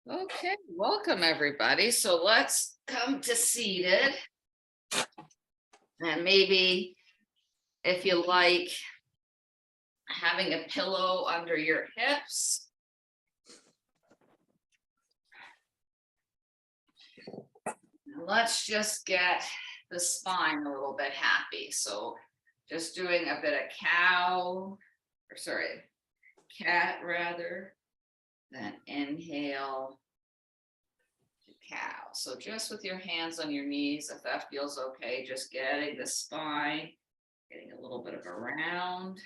Okay, welcome everybody. So let's come to seated. And maybe if you like having a pillow under your hips. Let's just get the spine a little bit happy. So just doing a bit of cat rather, then inhale to cow. So just with your hands on your knees, if that feels okay, just getting the spine, getting a little bit of a round.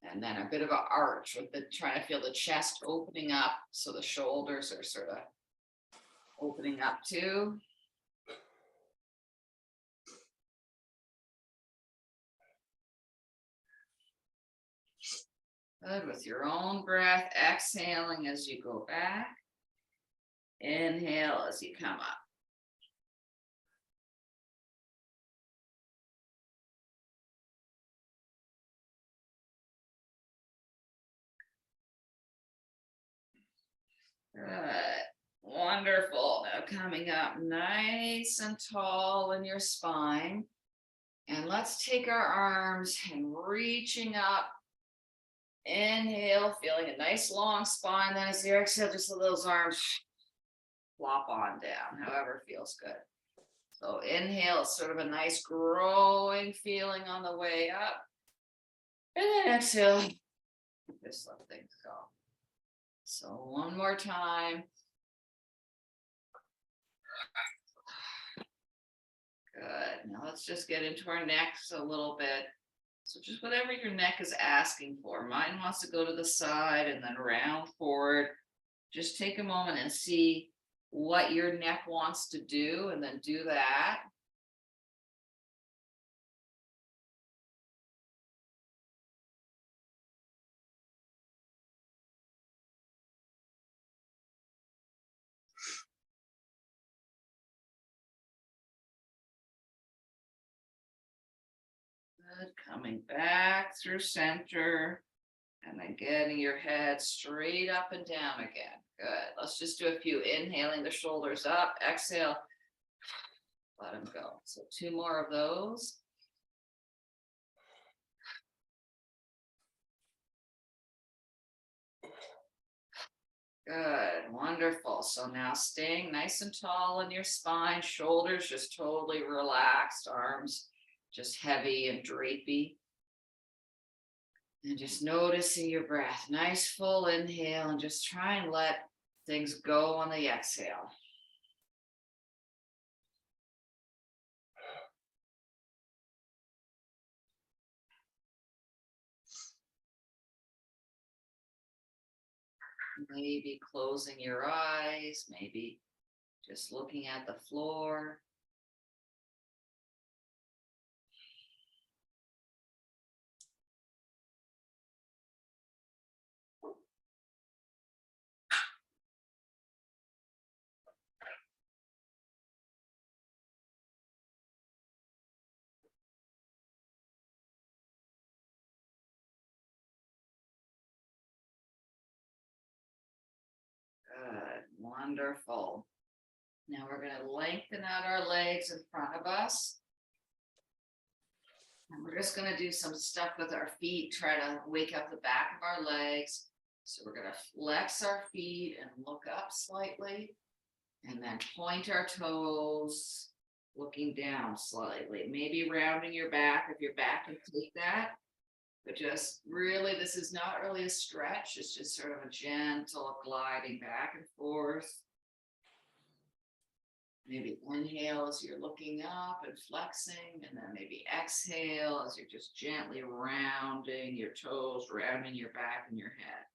And then a bit of an arch with the trying to feel the chest opening up. So the shoulders are sort of opening up too. Good. With your own breath, exhaling as you go back. Inhale as you come up. Good. Wonderful. Now coming up nice and tall in your spine. And let's take our arms and reaching up. Inhale, feeling a nice long spine. Then as you exhale, just let those arms flop on down, however feels good. So inhale, it's sort of a nice growing feeling on the way up. And then exhale, just let things go. So one more time. Good. Now let's just get into our necks a little bit. So just whatever your neck is asking for. Mine wants to go to the side and then round forward. Just take a moment and see what your neck wants to do and then do that. Good. Coming back through center and then getting your head straight up and down again. Good. Let's just do a few. Inhaling the shoulders up, exhale, let them go. So two more of those. Good, wonderful. So now staying nice and tall in your spine, shoulders just totally relaxed, arms just heavy and drapey. And just noticing your breath. Nice full inhale and just try and let things go on the exhale. Maybe closing your eyes, maybe just looking at the floor. Good, wonderful. Now we're going to lengthen out our legs in front of us. And we're just going to do some stuff with our feet, try to wake up the back of our legs. So we're going to flex our feet and look up slightly, and then point our toes, looking down slightly, maybe rounding your back if your back can take that. But just really, this is not really a stretch. It's just sort of a gentle gliding back and forth. Maybe inhale as you're looking up and flexing, and then maybe exhale as you're just gently rounding your toes, rounding your back and your head.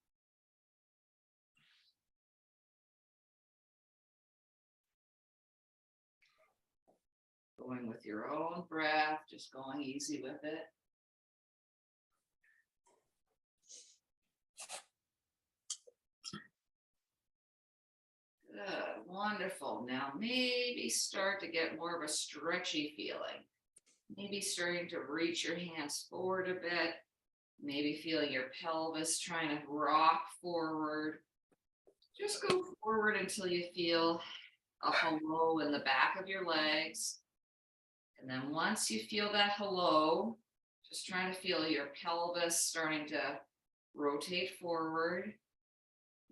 Going with your own breath, just going easy with it. Good, wonderful. Now maybe start to get more of a stretchy feeling. Maybe starting to reach your hands forward a bit. Maybe feeling your pelvis trying to rock forward. Just go forward until you feel a hello in the back of your legs. And then once you feel that hello, just trying to feel your pelvis starting to rotate forward.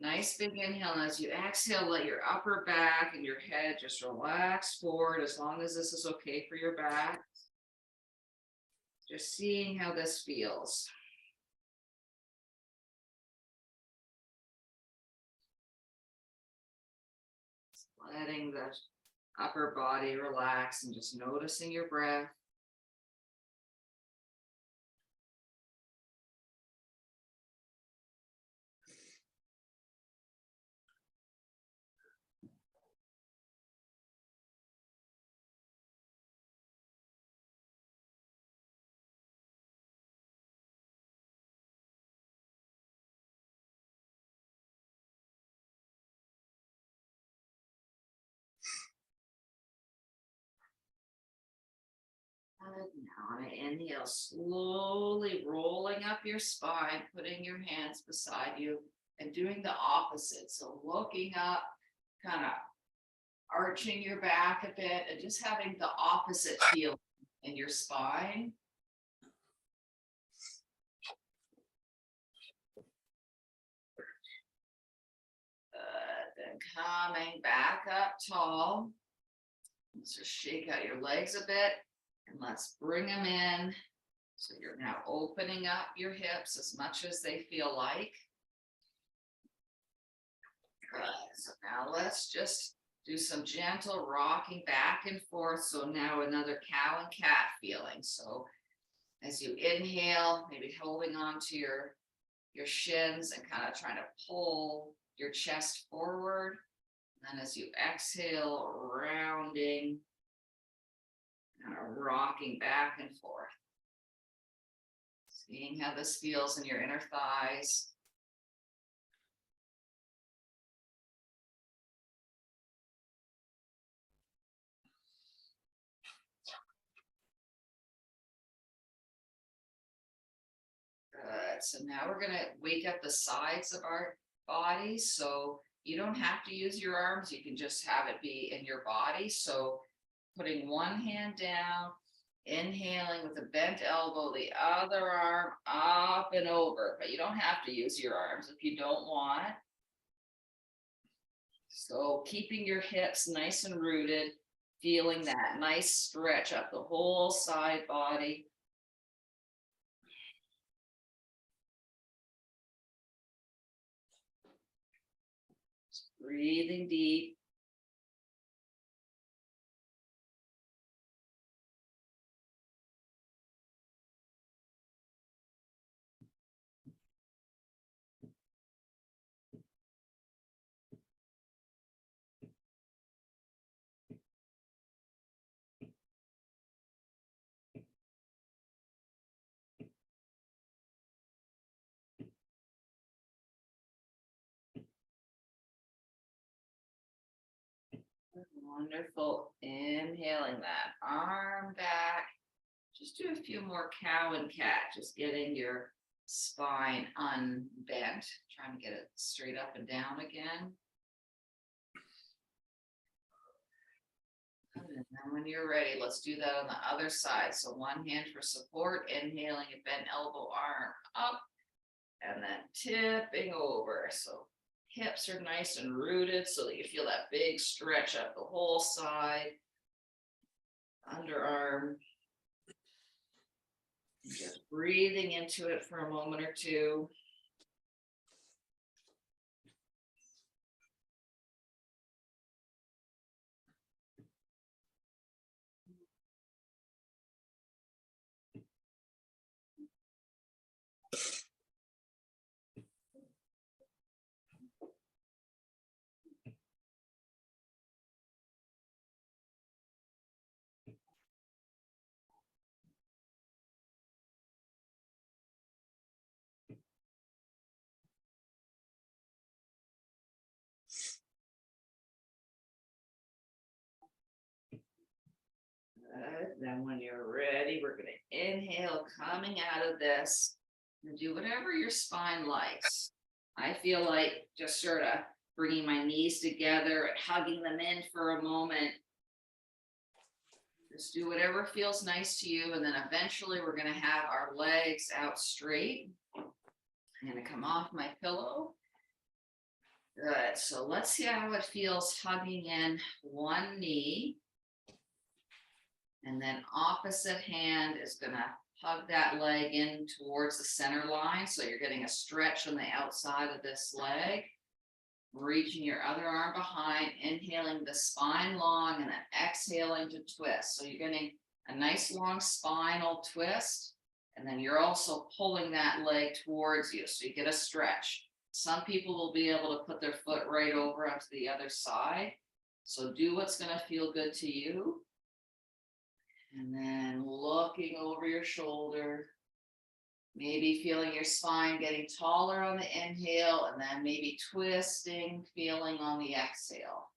Nice big inhale. And as you exhale, let your upper back and your head just relax forward as long as this is okay for your back. Just seeing how this feels. Letting the upper body relax and just noticing your breath. Good. Now on an inhale, slowly rolling up your spine, putting your hands beside you and doing the opposite. So looking up, kind of arching your back a bit and just having the opposite feel in your spine. Then coming back up tall. Let's just shake out your legs a bit and let's bring them in. So you're now opening up your hips as much as they feel like. Good. So now let's just do some gentle rocking back and forth. So now another cow and cat feeling. So as you inhale, maybe holding on to your shins and kind of trying to pull your chest forward. And then as you exhale, rounding, kind of rocking back and forth. Seeing how this feels in your inner thighs. Good. So now we're going to wake up the sides of our bodies. So you don't have to use your arms. You can just have it be in your body. So putting one hand down, inhaling with a bent elbow, the other arm up and over, but you don't have to use your arms if you don't want. So keeping your hips nice and rooted, feeling that nice stretch up the whole side body. Just breathing deep. Wonderful. Inhaling that arm back. Just do a few more cow and cat, just getting your spine unbent, trying to get it straight up and down again. And then when you're ready, let's do that on the other side. So one hand for support, inhaling a bent elbow, arm up, and then tipping over. So hips are nice and rooted so that you feel that big stretch up the whole side, underarm. Just breathing into it for a moment or two. Good. Then when you're ready, we're going to inhale coming out of this and do whatever your spine likes. I feel like just sort of bringing my knees together and hugging them in for a moment. Just do whatever feels nice to you. And then eventually we're going to have our legs out straight. I'm going to come off my pillow. Good. So let's see how it feels hugging in one knee. And then opposite hand is going to hug that leg in towards the center line. So you're getting a stretch on the outside of this leg. Reaching your other arm behind, inhaling the spine long, and then exhaling to twist. So you're getting a nice long spinal twist. And then you're also pulling that leg towards you. So you get a stretch. Some people will be able to put their foot right over onto the other side. So do what's going to feel good to you. And then looking over your shoulder, maybe feeling your spine getting taller on the inhale, and then maybe twisting, feeling on the exhale.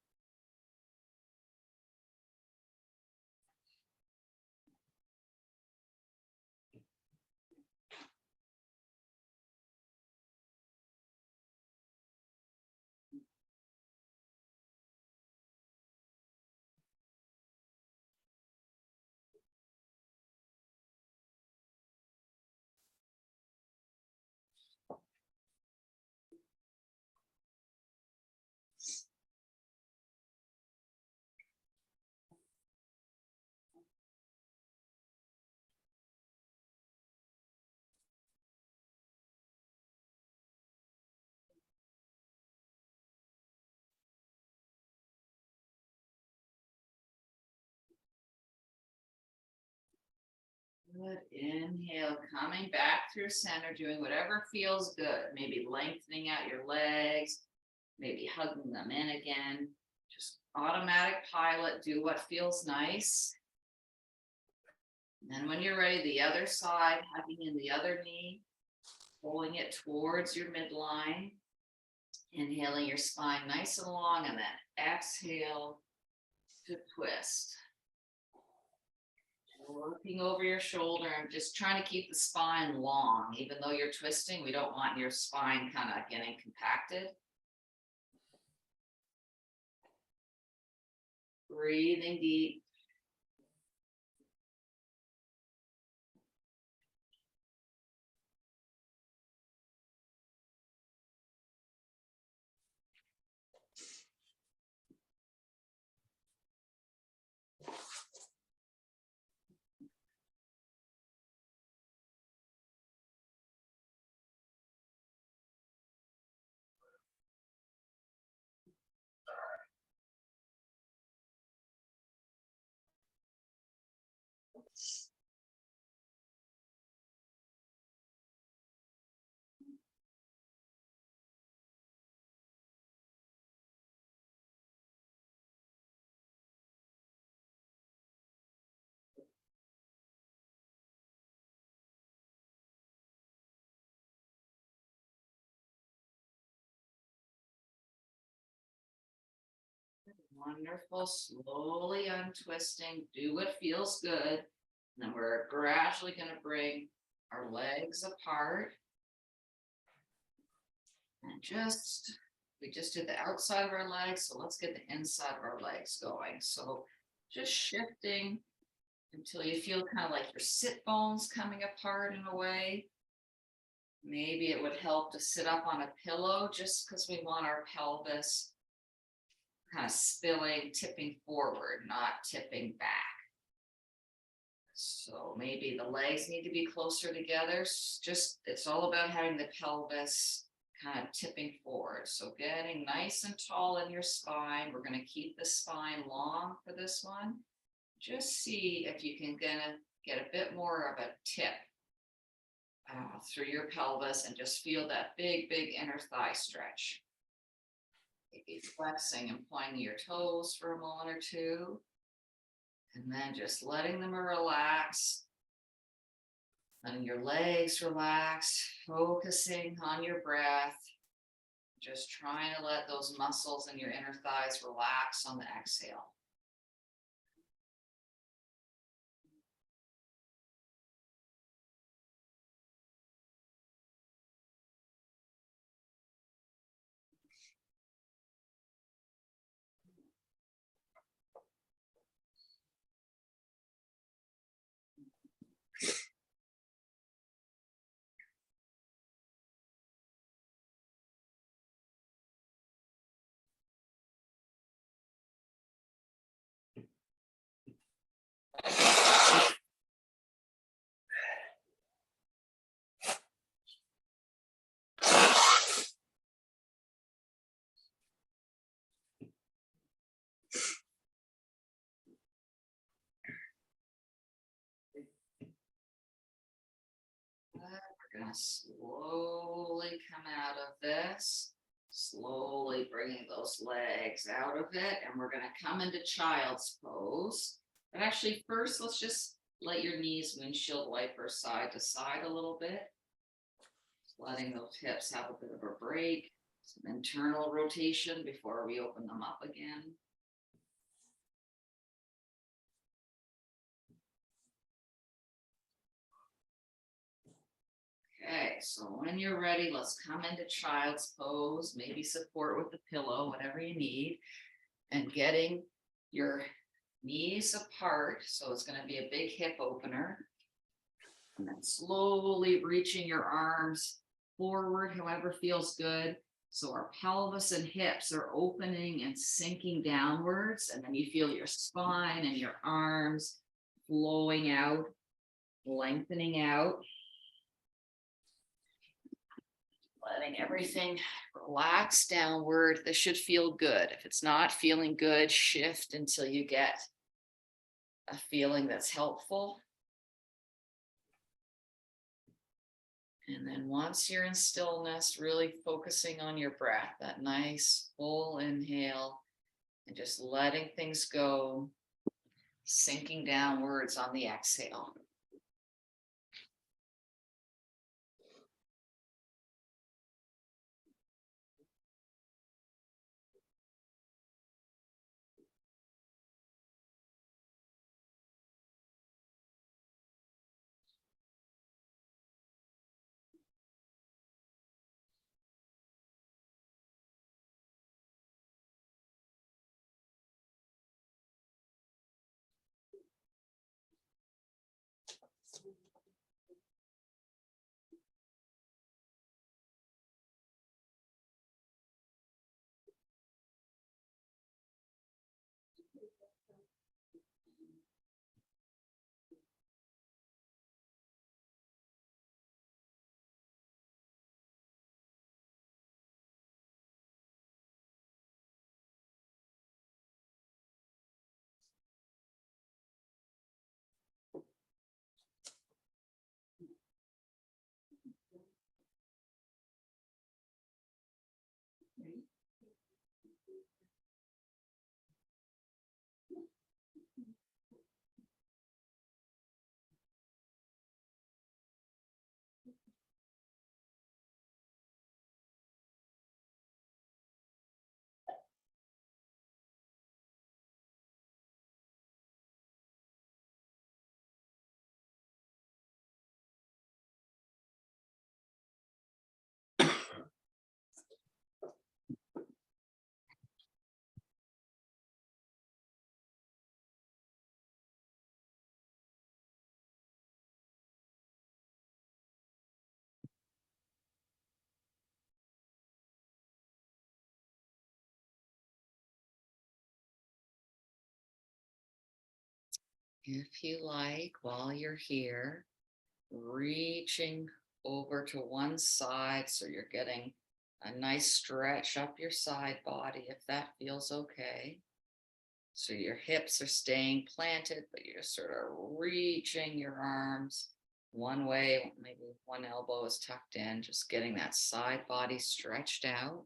Good. Inhale, coming back through center, doing whatever feels good. Maybe lengthening out your legs, maybe hugging them in again. Just automatic pilot, do what feels nice. And then when you're ready, the other side, hugging in the other knee, pulling it towards your midline. Inhaling your spine nice and long, and then exhale to twist. Looking over your shoulder and just trying to keep the spine long. Even though you're twisting, we don't want your spine kind of getting compacted. Breathing deep. Wonderful. Slowly untwisting. Do what feels good. And then we're gradually going to bring our legs apart. And we just did the outside of our legs. So let's get the inside of our legs going. So just shifting until you feel kind of like your sit bones coming apart in a way. Maybe it would help to sit up on a pillow just because we want our pelvis kind of spilling, tipping forward, not tipping back. So maybe the legs need to be closer together. It's all about having the pelvis kind of tipping forward. So getting nice and tall in your spine. We're going to keep the spine long for this one. Just see if you can get a bit more of a tip through your pelvis and just feel that big, big inner thigh stretch. Maybe flexing and pointing your toes for a moment or two. And then just letting them relax. Letting your legs relax, focusing on your breath. Just trying to let those muscles in your inner thighs relax on the exhale. gonna slowly come out of this, slowly bringing those legs out of it, and we're gonna come into child's pose. But actually, first, let's just let your knees windshield wiper side to side a little bit. Just letting those hips have a bit of a break, some internal rotation before we open them up again. Okay, so when you're ready, let's come into child's pose, maybe support with the pillow, whatever you need, and getting your knees apart. So it's going to be a big hip opener. And then slowly reaching your arms forward, however feels good. So our pelvis and hips are opening and sinking downwards. And then you feel your spine and your arms flowing out, lengthening out. Letting everything relax downward. This should feel good. If it's not feeling good, shift until you get a feeling that's helpful. And then once you're in stillness, really focusing on your breath, that nice full inhale, and just letting things go, sinking downwards on the exhale. If you like, while you're here, reaching over to one side so you're getting a nice stretch up your side body, if that feels okay. So your hips are staying planted, but you're just sort of reaching your arms one way, maybe one elbow is tucked in, just getting that side body stretched out.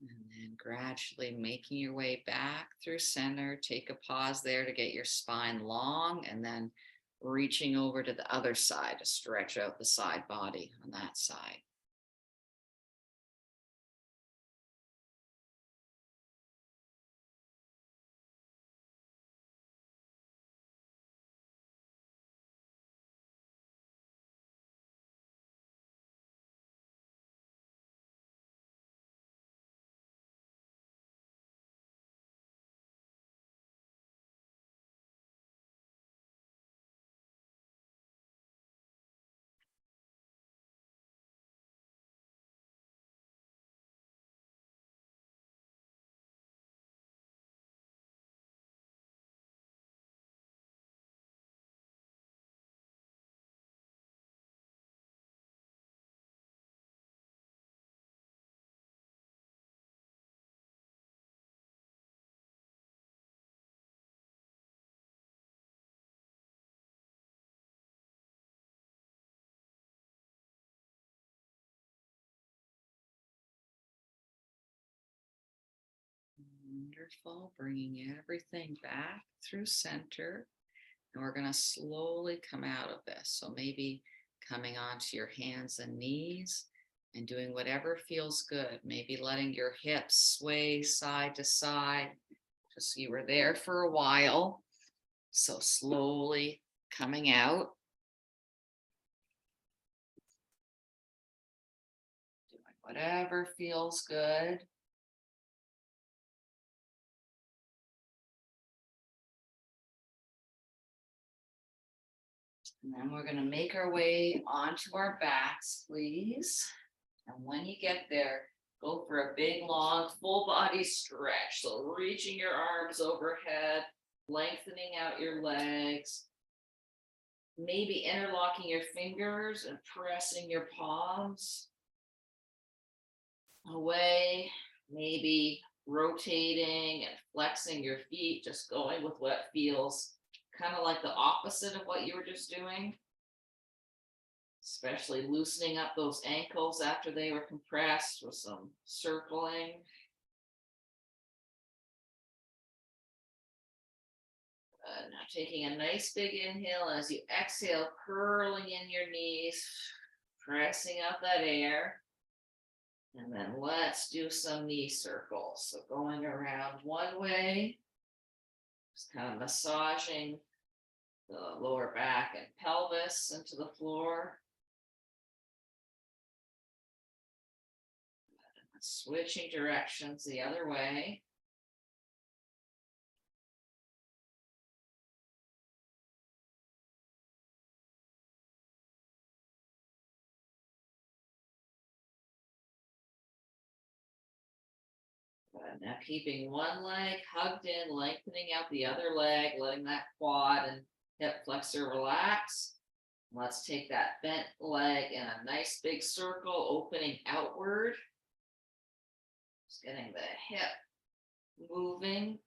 And then gradually making your way back through center. Take a pause there to get your spine long, and then reaching over to the other side to stretch out the side body on that side. Wonderful. Bringing everything back through center. And we're going to slowly come out of this. So maybe coming onto your hands and knees and doing whatever feels good. Maybe letting your hips sway side to side. Just you were there for a while. So slowly coming out. Doing whatever feels good. And then we're going to make our way onto our backs, please. And when you get there, go for a big, long, full body stretch. So reaching your arms overhead, lengthening out your legs. Maybe interlocking your fingers and pressing your palms away. Maybe rotating and flexing your feet, just going with what feels kind of like the opposite of what you were just doing. Especially loosening up those ankles after they were compressed with some circling. Now taking a nice big inhale as you exhale, curling in your knees, pressing out that air. And then let's do some knee circles. So going around one way, just kind of massaging the lower back and pelvis into the floor. Switching directions the other way. Now keeping one leg hugged in, lengthening out the other leg, letting that quad and hip flexor relax. Let's take that bent leg in a nice big circle, opening outward. Just getting the hip moving.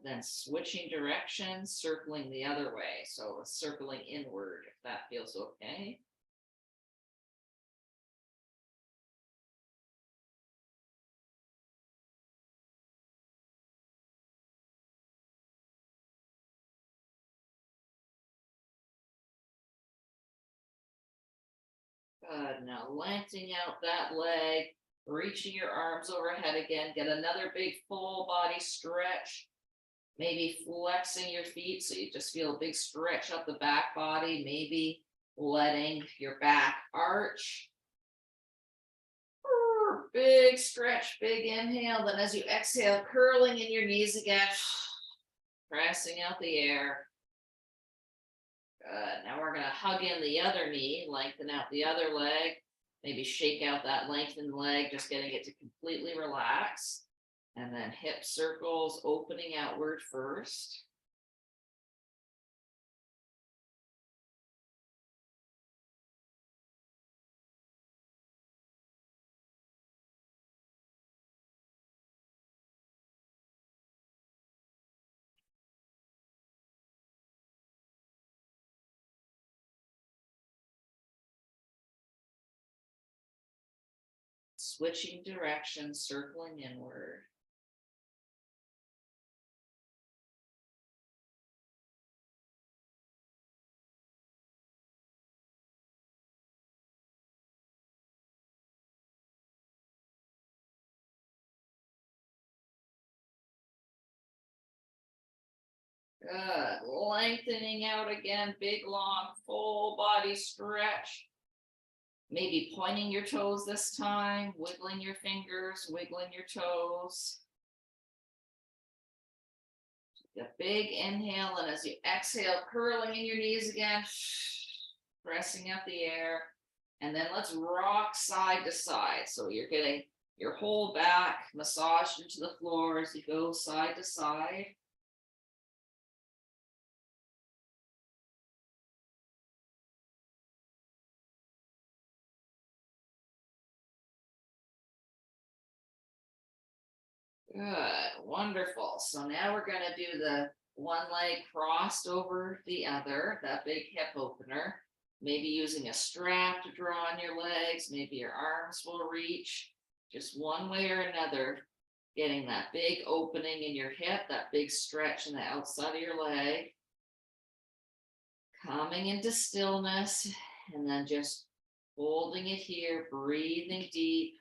Then switching directions, circling the other way. So circling inward, if that feels okay. Good. Now lengthening out that leg, reaching your arms overhead again. Get another big full body stretch. Maybe flexing your feet so you just feel a big stretch up the back body. Maybe letting your back arch. Big stretch, big inhale. Then as you exhale, curling in your knees again, pressing out the air. Good. Now we're going to hug in the other knee, lengthen out the other leg. Maybe shake out that lengthened leg, just getting it to completely relax. And then hip circles, opening outward first. Switching direction, circling inward. Good. Lengthening out again, big, long, full body stretch. Maybe pointing your toes this time, wiggling your fingers, wiggling your toes. Take a big inhale, and as you exhale, curling in your knees again, pressing out the air. And then let's rock side to side. So you're getting your whole back massaged into the floor as you go side to side. Good, wonderful. So now we're going to do the one leg crossed over the other, that big hip opener. Maybe using a strap to draw on your legs, maybe your arms will reach, just one way or another, getting that big opening in your hip, that big stretch in the outside of your leg. Coming into stillness, and then just holding it here, breathing deep.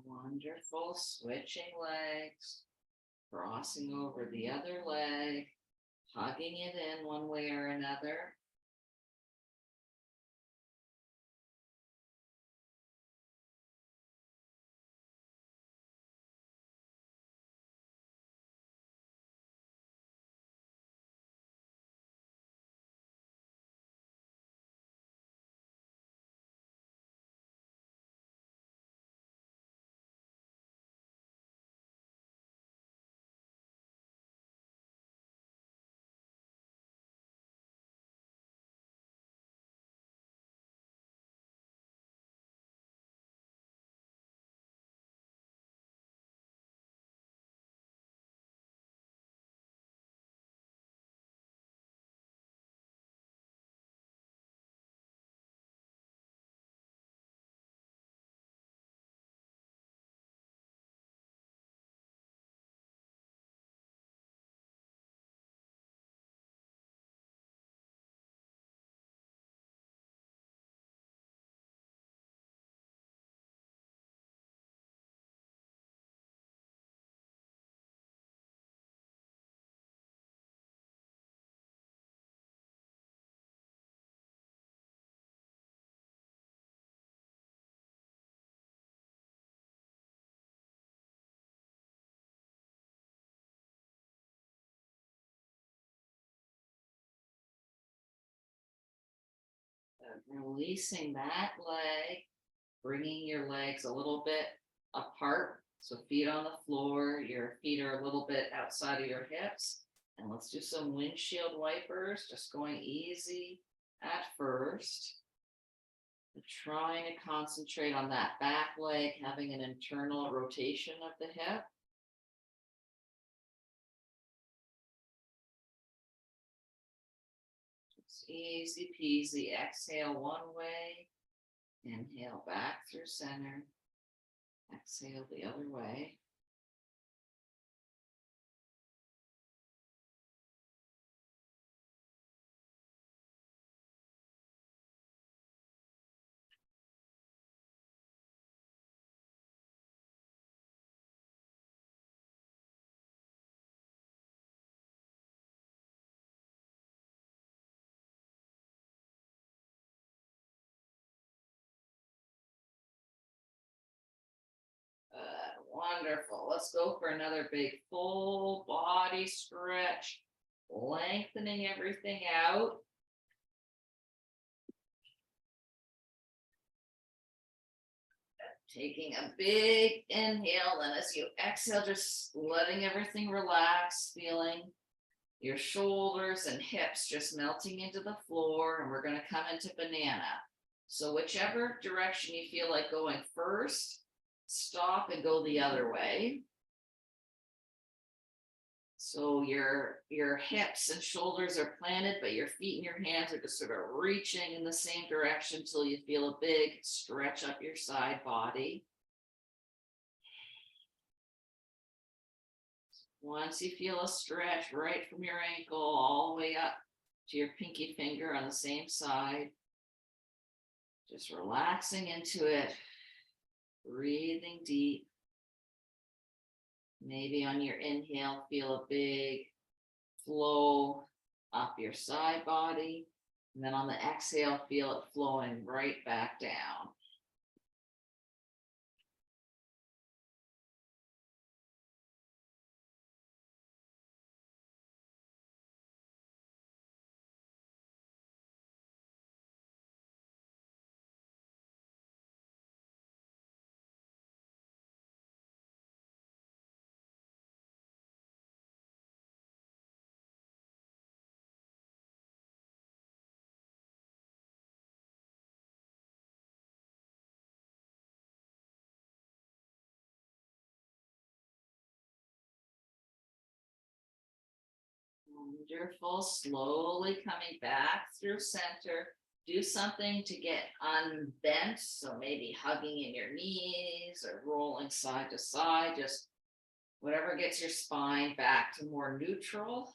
Wonderful. Switching legs, crossing over the other leg, hugging it in one way or another. Releasing that leg, bringing your legs a little bit apart. So feet on the floor, your feet are a little bit outside of your hips. And let's do some windshield wipers, just going easy at first. Trying to concentrate on that back leg, having an internal rotation of the hip. Just easy peasy. Exhale one way, inhale back through center, exhale the other way. Wonderful. Let's go for another big full body stretch, lengthening everything out. Taking a big inhale, then as you exhale, just letting everything relax, feeling your shoulders and hips just melting into the floor. And we're going to come into banana. So whichever direction you feel like going first, stop and go the other way. So your hips and shoulders are planted, but your feet and your hands are just sort of reaching in the same direction until you feel a big stretch up your side body. Once you feel a stretch right from your ankle all the way up to your pinky finger on the same side, just relaxing into it, breathing deep. Maybe on your inhale, feel a big flow up your side body. And then on the exhale, feel it flowing right back down. Wonderful. Slowly coming back through center. Do something to get unbent. So maybe hugging in your knees or rolling side to side. Just whatever gets your spine back to more neutral.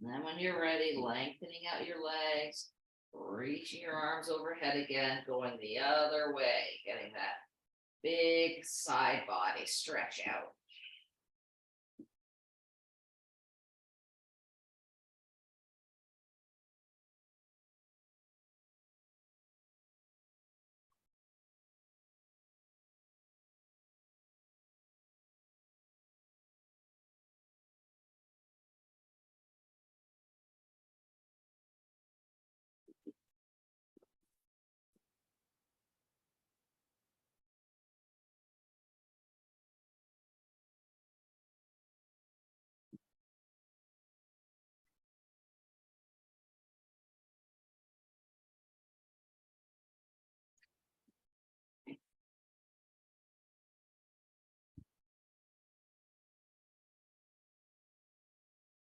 And then when you're ready, lengthening out your legs, reaching your arms overhead again, going the other way, getting that big side body stretch out.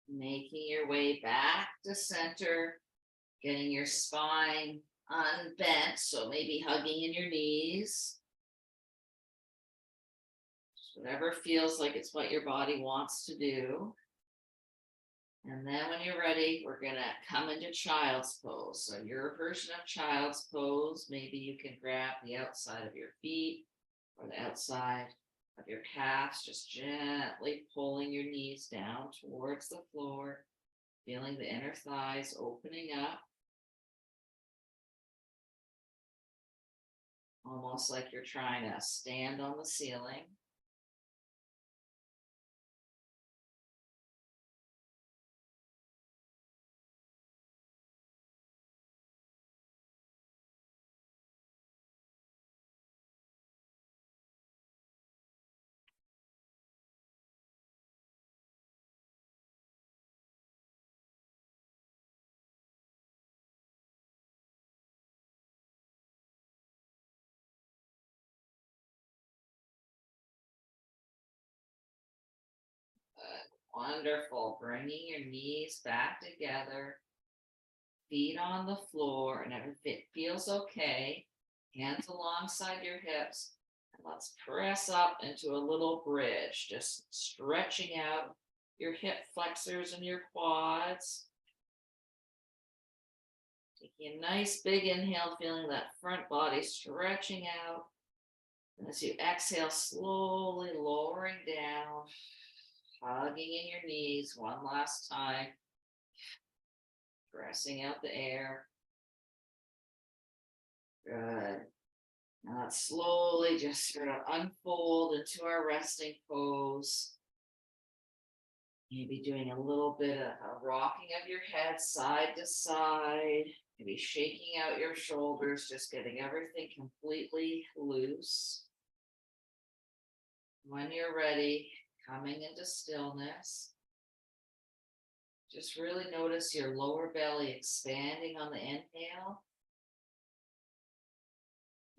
Making your way back to center, getting your spine unbent, so maybe hugging in your knees. Whatever feels like it's what your body wants to do. And then when you're ready, we're gonna come into child's pose. So your version of child's pose, maybe you can grab the outside of your feet or the outside of your calves, just gently pulling your knees down towards the floor, feeling the inner thighs opening up. Almost like you're trying to stand on the ceiling. Wonderful. Bringing your knees back together, feet on the floor, and if it feels okay, hands alongside your hips. And let's press up into a little bridge, just stretching out your hip flexors and your quads. Taking a nice big inhale, feeling that front body stretching out. And as you exhale, slowly lowering down, hugging in your knees one last time, pressing out the air. Good. Now let's slowly just sort of unfold into our resting pose. Maybe doing a little bit of a rocking of your head side to side, maybe shaking out your shoulders, just getting everything completely loose. When you're ready, coming into stillness, Just really notice your lower belly expanding on the inhale.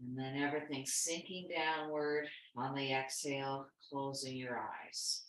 And then everything sinking downward on the exhale, closing your eyes.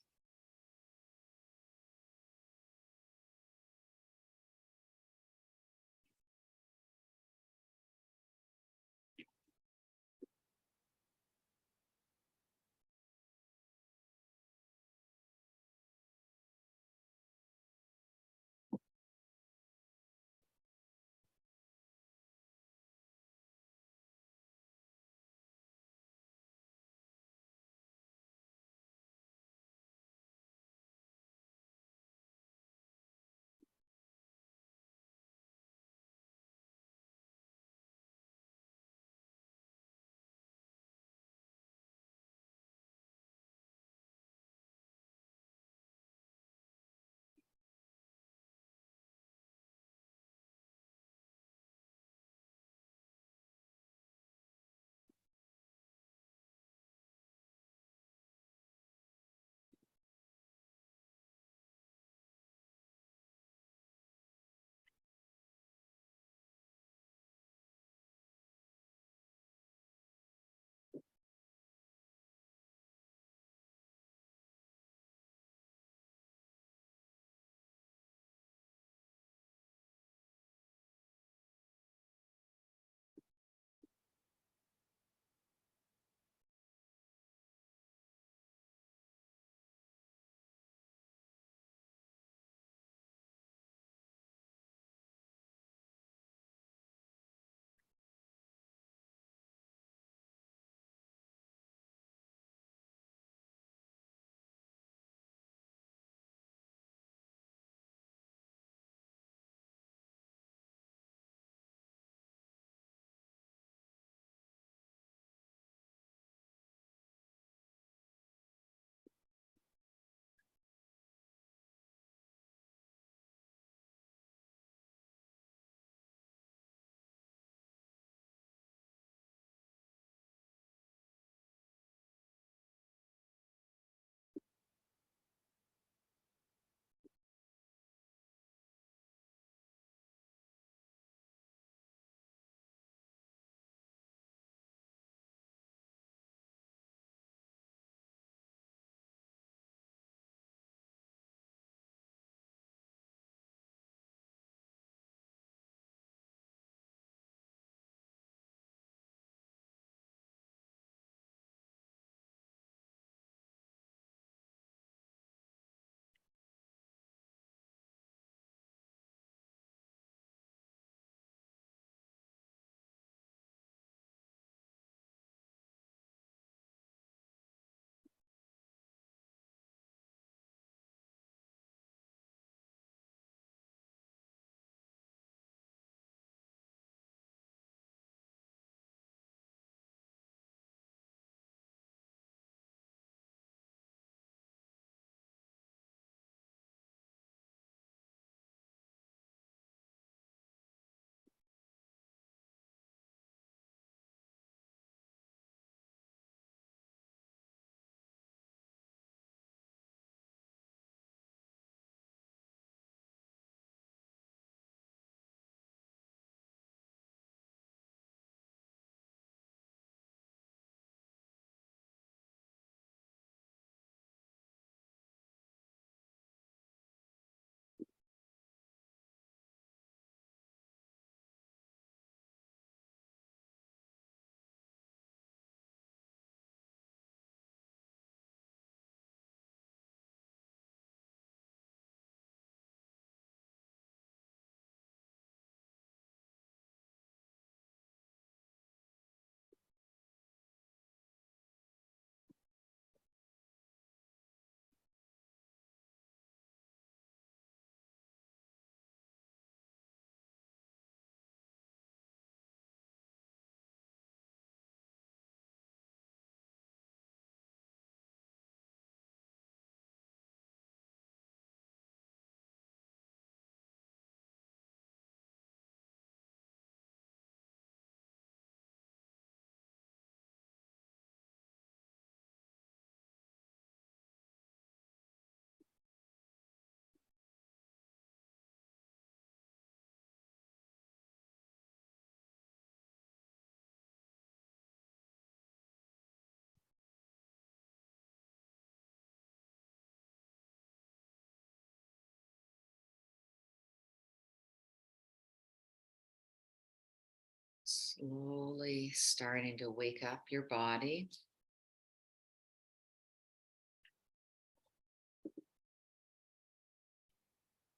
Slowly starting to wake up your body.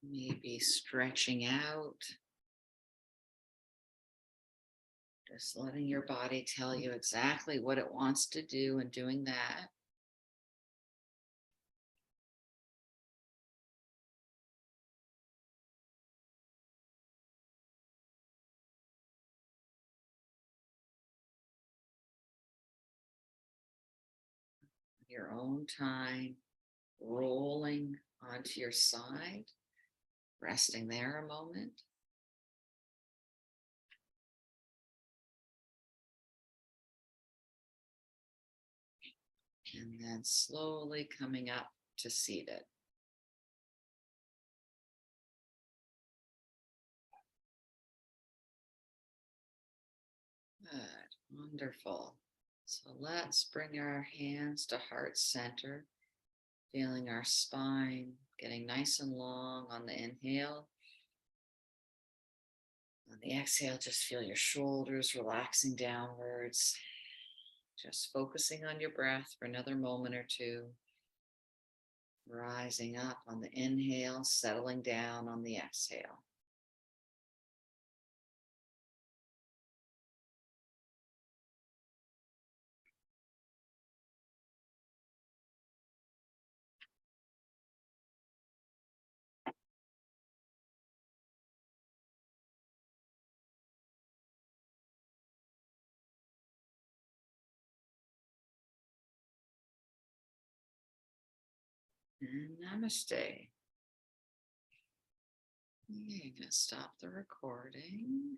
Maybe stretching out. Just letting your body tell you exactly what it wants to do and doing that. Your own time, rolling onto your side, resting there a moment. And then slowly coming up to seated. Good, wonderful. So let's bring our hands to heart center, feeling our spine getting nice and long on the inhale. On the exhale, just feel your shoulders relaxing downwards. Just focusing on your breath for another moment or two. Rising up on the inhale, settling down on the exhale. And namaste. Okay, I'm going to stop the recording.